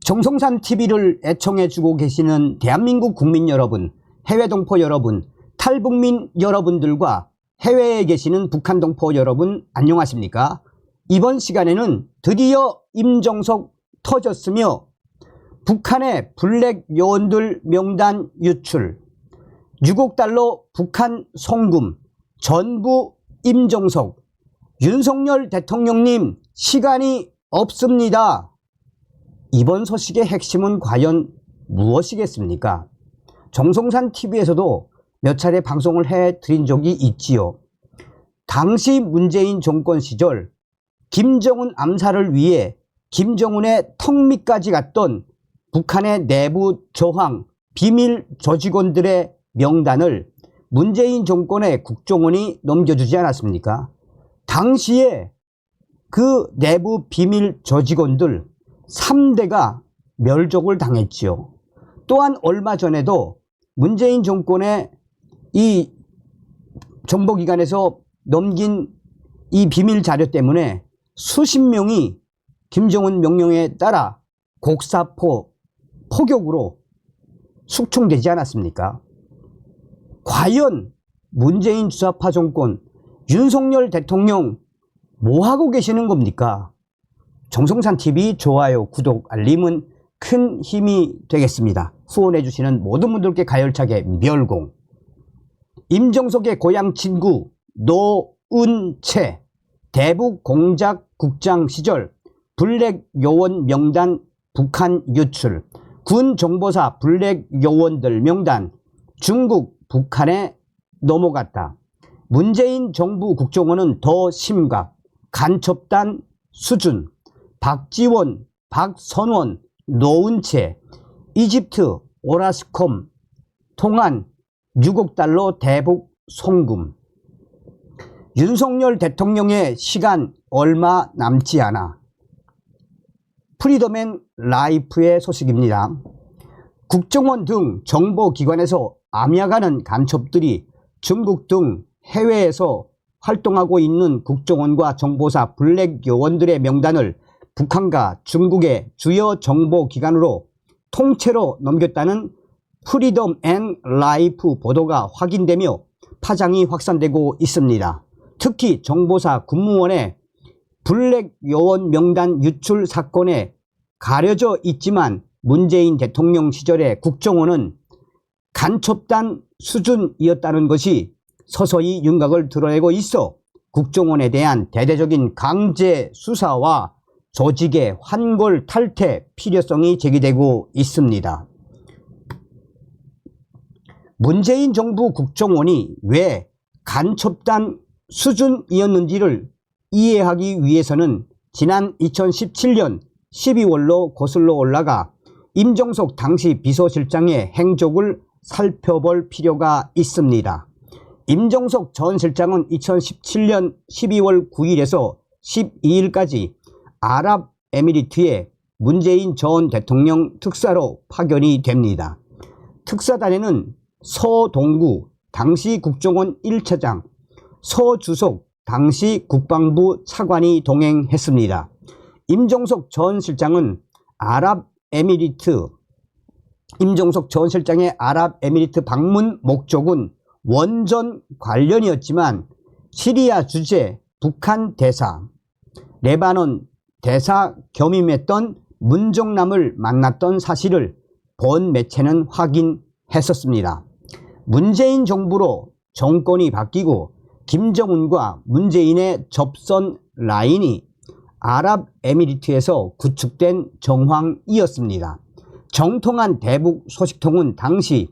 정성산 TV를 애청해주고 계시는 대한민국 국민 여러분, 해외 동포 여러분, 탈북민 여러분들과 해외에 계시는 북한 동포 여러분 안녕하십니까? 이번 시간에는 드디어 임정석 터졌으며 북한의 블랙 요원들 명단 유출, 6억 달러 북한 송금, 전부 임정석, 윤석열 대통령님 시간이 없습니다. 이번 소식의 핵심은 과연 무엇이겠습니까? 정성산 TV에서도 몇 차례 방송을 해드린 적이 있지요. 당시 문재인 정권 시절 김정은 암살을 위해 김정은의 턱 밑까지 갔던 북한의 내부 저항, 비밀 조직원들의 명단을 문재인 정권의 국정원이 넘겨주지 않았습니까? 당시에 그 내부 비밀 조직원들 3대가 멸족을 당했지요. 또한 얼마 전에도 문재인 정권의 이 정보기관에서 넘긴 이 비밀 자료 때문에 수십 명이 김정은 명령에 따라 곡사포 포격으로 숙청되지 않았습니까? 과연 문재인 주사파 정권 윤석열 대통령 뭐하고 계시는 겁니까? 정성산TV 좋아요, 구독, 알림은 큰 힘이 되겠습니다. 후원해 주시는 모든 분들께 가열차게 멸공. 임정석의 고향 친구 노은채, 대북 공작국장 시절 블랙 요원 명단 북한 유출, 군 정보사 블랙 요원들 명단 중국 북한에 넘어갔다. 문재인 정부 국정원은 더 심각, 간첩단 수준, 박지원, 박선원, 노은채, 이집트, 오라스콤, 통한 6억 달러 대북 송금. 윤석열 대통령의 시간 얼마 남지 않아. 프리덤 앤 라이프의 소식입니다. 국정원 등 정보기관에서 암약하는 간첩들이 중국 등 해외에서 활동하고 있는 국정원과 정보사 블랙 요원들의 명단을 북한과 중국의 주요 정보기관으로 통째로 넘겼다는 프리덤 앤 라이프 보도가 확인되며 파장이 확산되고 있습니다. 특히 정보사 군무원의 블랙 요원 명단 유출 사건에 가려져 있지만 문재인 대통령 시절의 국정원은 간첩단 수준이었다는 것이 서서히 윤곽을 드러내고 있어 국정원에 대한 대대적인 강제 수사와 조직의 환골 탈퇴 필요성이 제기되고 있습니다. 문재인 정부 국정원이 왜 간첩단 수준이었는지를 이해하기 위해서는 지난 2017년 12월로 거슬러 올라가 임정석 당시 비서실장의 행적을 살펴볼 필요가 있습니다. 임정석 전 실장은 2017년 12월 9일에서 12일까지 아랍에미리트에 문재인 전 대통령 특사로 파견이 됩니다. 특사단에는 서동구 당시 국정원 1차장, 서주석 당시 국방부 차관이 동행했습니다. 임정석 전 실장은 임정석 전 실장의 아랍에미리트 방문 목적은 원전 관련이었지만 시리아 주재 북한 대사, 레바논 대사 겸임했던 문정남을 만났던 사실을 본 매체는 확인했었습니다. 문재인 정부로 정권이 바뀌고 김정은과 문재인의 접선 라인이 아랍에미리트에서 구축된 정황이었습니다. 정통한 대북 소식통은 당시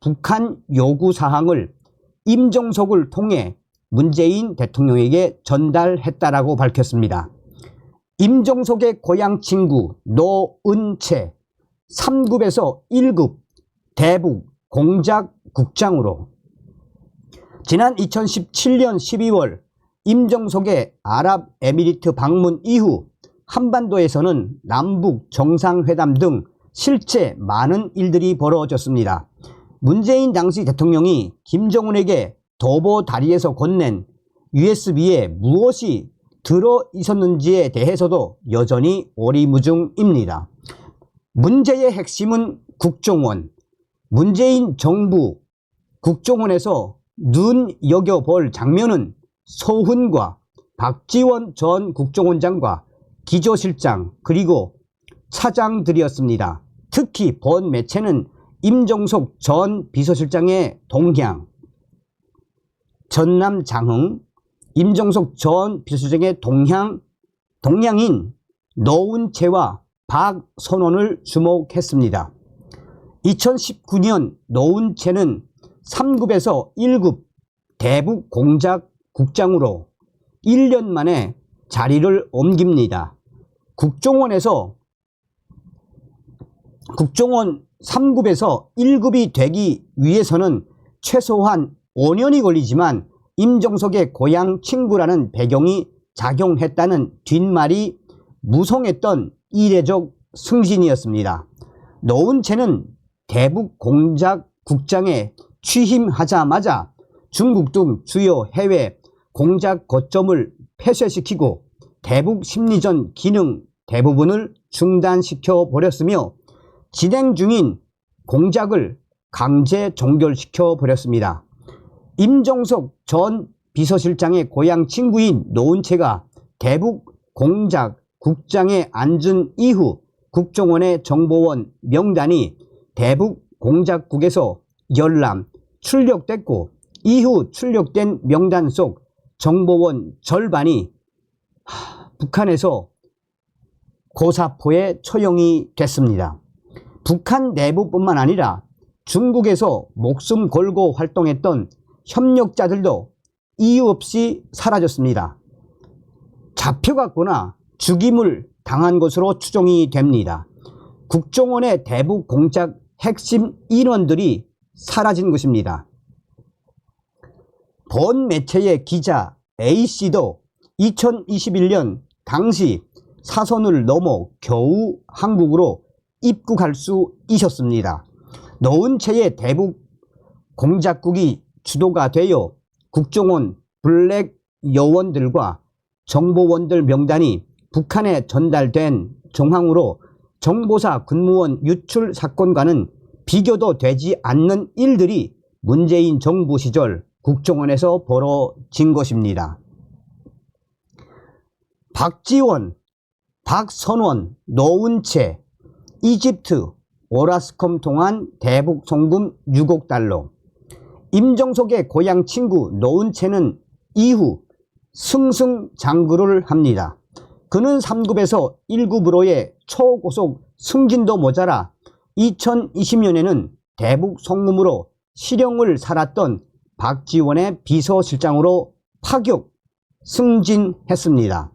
북한 요구사항을 임정석을 통해 문재인 대통령에게 전달했다라고 밝혔습니다. 임정석의 고향 친구 노은채 3급에서 1급 대북 공작국장으로 지난 2017년 12월 임정석의 아랍에미리트 방문 이후 한반도에서는 남북 정상회담 등 실제 많은 일들이 벌어졌습니다. 문재인 당시 대통령이 김정은에게 도보 다리에서 건넨 USB에 무엇이 들어 있었는지에 대해서도 여전히 오리무중입니다. 문제의 핵심은 국정원, 문재인 정부 국정원에서 눈여겨볼 장면은 서훈과 박지원 전 국정원장과 기조실장 그리고 차장들이었습니다. 특히 본 매체는 임종석 전 비서실장의 동향, 전남 장흥, 임종석 전 비서실장의 동향인 노은채와 박선원을 주목했습니다. 2019년 노은채는 3급에서 1급 대북 공작 국장으로 1년 만에 자리를 옮깁니다. 국정원 3급에서 1급이 되기 위해서는 최소한 5년이 걸리지만 임종석의 고향 친구라는 배경이 작용했다는 뒷말이 무성했던 이례적 승진이었습니다. 노은채는 대북 공작 국장에 취임하자마자 중국 등 주요 해외 공작 거점을 폐쇄시키고 대북 심리전 기능 대부분을 중단시켜 버렸으며 진행 중인 공작을 강제 종결시켜 버렸습니다. 임종석 전 비서실장의 고향 친구인 노은채가 대북 공작 국장에 앉은 이후 국정원의 정보원 명단이 대북 공작국에서 열람, 출력됐고 이후 출력된 명단 속 정보원 절반이 북한에서 고사포에 처형이 됐습니다. 북한 내부뿐만 아니라 중국에서 목숨 걸고 활동했던 협력자들도 이유 없이 사라졌습니다. 잡혀갔거나 죽임을 당한 것으로 추정이 됩니다. 국정원의 대북 공작 핵심 인원들이 사라진 것입니다. 본 매체의 기자 A씨도 2021년 당시 사선을 넘어 겨우 한국으로 입국할 수 있었습니다. 노은채의 대북 공작국이 주도가 되어 국정원 블랙 요원들과 정보원들 명단이 북한에 전달된 정황으로 정보사 군무원 유출 사건과는 비교도 되지 않는 일들이 문재인 정부 시절 국정원에서 벌어진 것입니다. 박지원, 박선원, 노은채, 이집트, 오라스컴 통한 대북 송금 6억 달러. 임종석의 고향 친구 노은채는 이후 승승장구를 합니다. 그는 3급에서 1급으로의 초고속 승진도 모자라 2020년에는 대북 송금으로 실형을 살았던 박지원의 비서실장으로 파격 승진했습니다.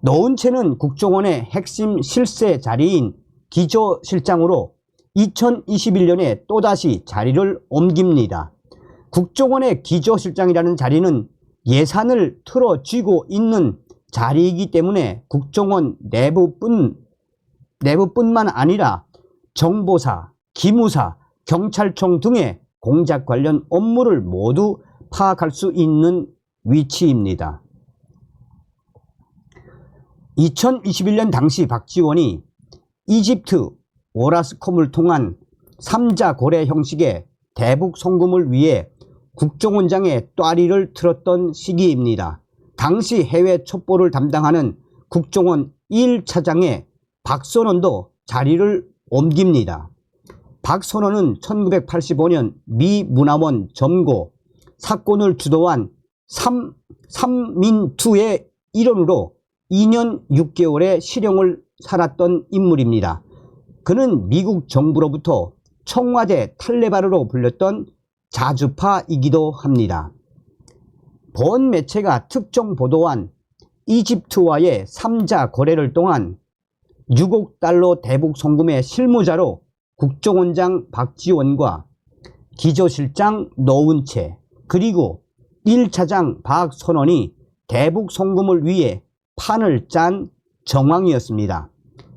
노은채는 국정원의 핵심 실세 자리인 기조실장으로 2021년에 또다시 자리를 옮깁니다. 국정원의 기조실장이라는 자리는 예산을 틀어쥐고 있는 자리이기 때문에 국정원 내부뿐만 아니라 정보사, 기무사, 경찰청 등의 공작 관련 업무를 모두 파악할 수 있는 위치입니다. 2021년 당시 박지원이 이집트 오라스컴을 통한 3자 거래 형식의 대북 송금을 위해 국정원장의 또아리를 틀었던 시기입니다. 당시 해외 첩보를 담당하는 국정원 1차장의 박선원도 자리를 옮깁니다. 박선원은 1985년 미 문화원 점거 사건을 주도한 삼민투의 일원으로 2년 6개월의 실형을 살았던 인물입니다. 그는 미국 정부로부터 청와대 탈레바르로 불렸던 자주파이기도 합니다. 본 매체가 특정 보도한 이집트와의 3자 거래를 통한 6억 달러 대북 송금의 실무자로 국정원장 박지원과 기조실장 노은채 그리고 1차장 박선원이 대북 송금을 위해 판을 짠 정황이었습니다.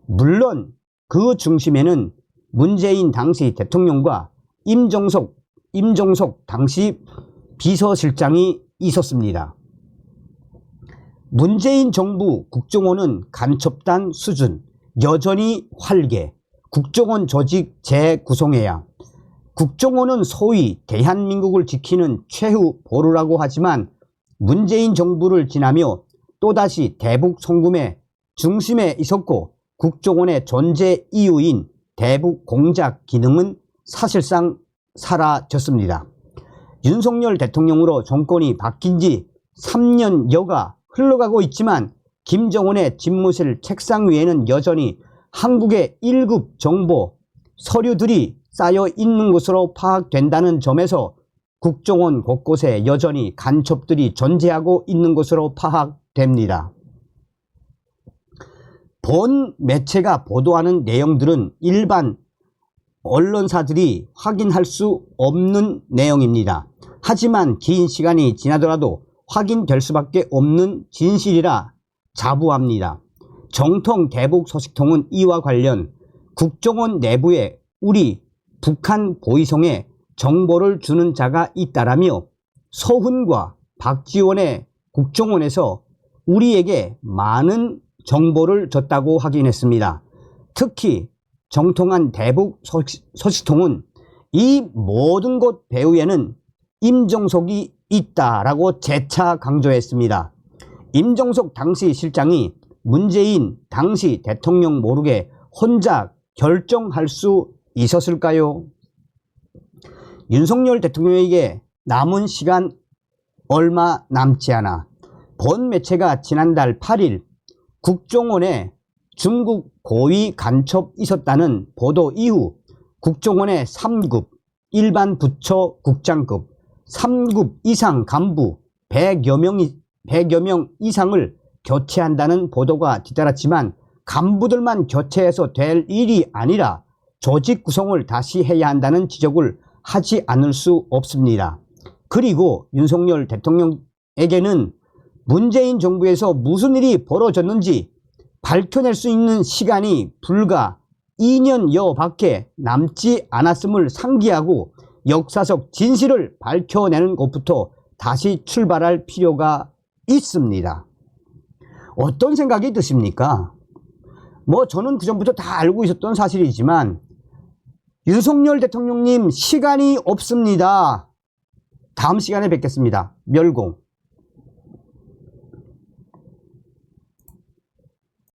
물론 그 중심에는 문재인 당시 대통령과 임종석 당시 비서실장이 있었습니다. 문재인 정부 국정원은 간첩단 수준, 여전히 활개, 국정원 조직 재구성해야. 국정원은 소위 대한민국을 지키는 최후 보루라고 하지만 문재인 정부를 지나며 또다시 대북 송금의 중심에 있었고 국정원의 존재 이유인 대북 공작 기능은 사실상 사라졌습니다. 윤석열 대통령으로 정권이 바뀐 지 3년여가 흘러가고 있지만 김정은의 집무실 책상 위에는 여전히 한국의 1급 정보 서류들이 쌓여 있는 것으로 파악된다는 점에서 국정원 곳곳에 여전히 간첩들이 존재하고 있는 것으로 파악됩니다. 본 매체가 보도하는 내용들은 일반 언론사들이 확인할 수 없는 내용입니다. 하지만 긴 시간이 지나더라도 확인될 수밖에 없는 진실이라 자부합니다. 정통 대북 소식통은 이와 관련 국정원 내부에 우리 북한 보위성에 정보를 주는 자가 있다라며 서훈과 박지원의 국정원에서 우리에게 많은 정보를 줬다고 확인했습니다. 특히 정통한 대북 소식통은 이 모든 것 배후에는 임종석이 있다라고 재차 강조했습니다. 임종석 당시 실장이 문재인 당시 대통령 모르게 혼자 결정할 수 있었을까요? 윤석열 대통령에게 남은 시간 얼마 남지 않아 본 매체가 지난달 8일 국정원에 중국 고위 간첩 있었다는 보도 이후 국정원의 3급 일반 부처 국장급 3급 이상 간부 100여 명 이상을 교체한다는 보도가 뒤따랐지만 간부들만 교체해서 될 일이 아니라 조직 구성을 다시 해야 한다는 지적을 하지 않을 수 없습니다. 그리고 윤석열 대통령에게는 문재인 정부에서 무슨 일이 벌어졌는지 밝혀낼 수 있는 시간이 불과 2년여 밖에 남지 않았음을 상기하고 역사적 진실을 밝혀내는 것부터 다시 출발할 필요가 있습니다. 어떤 생각이 드십니까? 저는 그전부터 다 알고 있었던 사실이지만 윤석열 대통령님 시간이 없습니다. 다음 시간에 뵙겠습니다. 멸공.